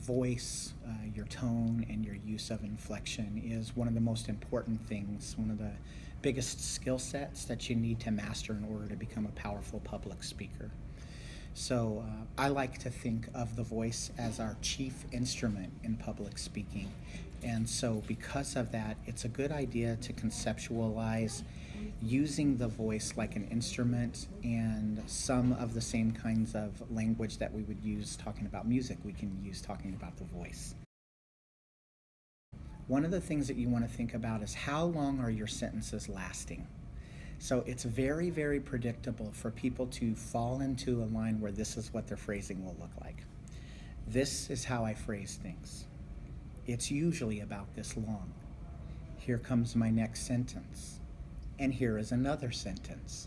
Voice, your tone, and your use of inflection is one of the most important things, one of the biggest skill sets that you need to master in order to become a powerful public speaker. So I like to think of the voice as our chief instrument in public speaking. And so because of that, it's a good idea to conceptualize using the voice like an instrument, and some of the same kinds of language that we would use talking about music, we can use talking about the voice. One of the things that you want to think about is how long are your sentences lasting? So it's very, very predictable for people to fall into a line where this is what their phrasing will look like. This is how I phrase things. It's usually about this long. Here comes my next sentence. And here is another sentence.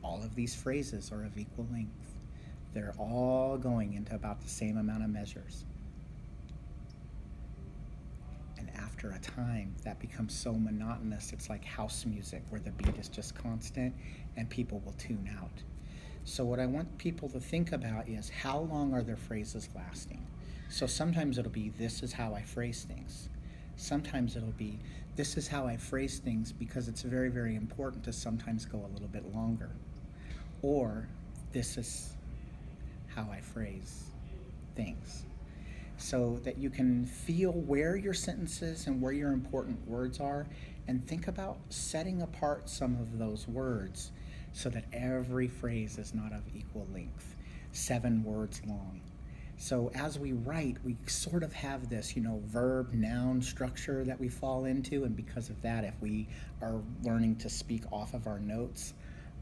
All of these phrases are of equal length. They're all going into about the same amount of measures. And after a time, that becomes so monotonous, it's like house music where the beat is just constant and people will tune out. So what I want people to think about is how long are their phrases lasting? So sometimes it'll be, this is how I phrase things. Sometimes it'll be, this is how I phrase things, because it's very, very important to sometimes go a little bit longer. Or, this is how I phrase things. So that you can feel where your sentences and where your important words are, and think about setting apart some of those words so that every phrase is not of equal length, 7 words long. So as we write, we sort of have this, verb, noun structure that we fall into, and because of that, if we are learning to speak off of our notes,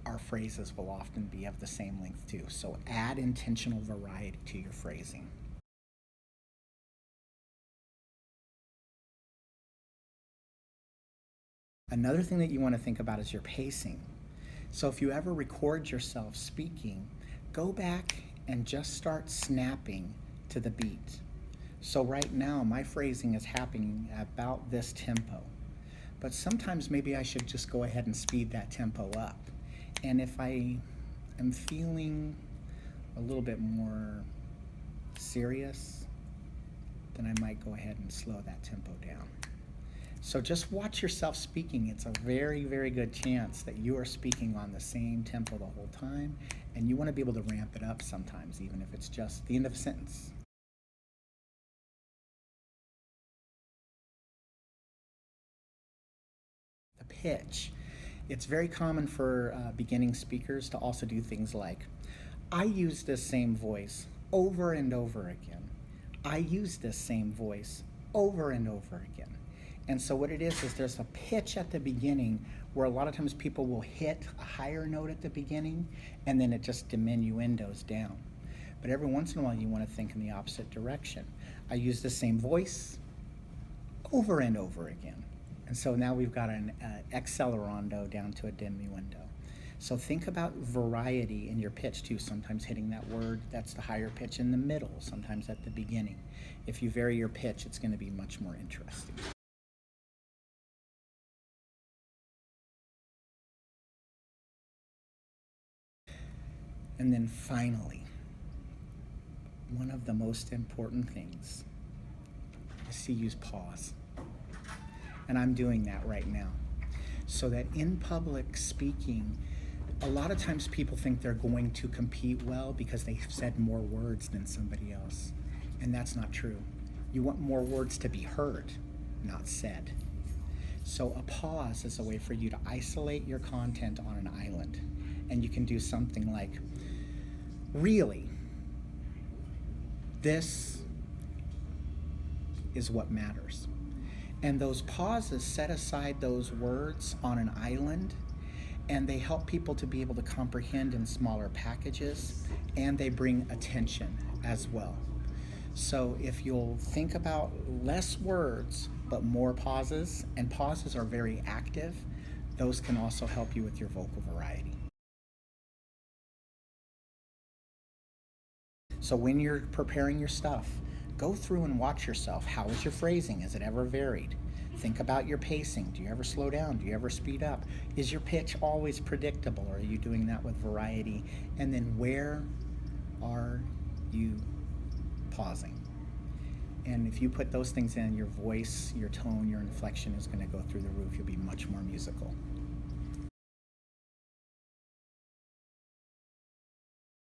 our phrases will often be of the same length too. So add intentional variety to your phrasing. Another thing that you want to think about is your pacing. So if you ever record yourself speaking, go back and just start snapping to the beat. So right now, my phrasing is happening about this tempo. But sometimes maybe I should just go ahead and speed that tempo up. And if I am feeling a little bit more serious, then I might go ahead and slow that tempo down. So just watch yourself speaking. It's a very, very good chance that you are speaking on the same tempo the whole time, and you want to be able to ramp it up sometimes, even if it's just the end of a sentence. The pitch. It's very common for beginning speakers to also do things like, I use this same voice over and over again. I use this same voice over and over again. And so what it is there's a pitch at the beginning where a lot of times people will hit a higher note at the beginning, and then it just diminuendos down. But every once in a while you want to think in the opposite direction. I use the same voice over and over again. And so now we've got an accelerando down to a diminuendo. So think about variety in your pitch too, sometimes hitting that word that's the higher pitch in the middle, sometimes at the beginning. If you vary your pitch, it's going to be much more interesting. And then finally, one of the most important things is to use pause. And I'm doing that right now. So that in public speaking, a lot of times people think they're going to compete well because they've said more words than somebody else. And that's not true. You want more words to be heard, not said. So a pause is a way for you to isolate your content on an island. And you can do something like, really, this is what matters. And those pauses set aside those words on an island, and they help people to be able to comprehend in smaller packages, and they bring attention as well. So if you'll think about less words but more pauses, and pauses are very active, those can also help you with your vocal variety. So when you're preparing your stuff, go through and watch yourself. How is your phrasing? Is it ever varied? Think about your pacing. Do you ever slow down? Do you ever speed up? Is your pitch always predictable? Or are you doing that with variety? And then where are you pausing? And if you put those things in, your voice, your tone, your inflection is going to go through the roof. You'll be much more musical.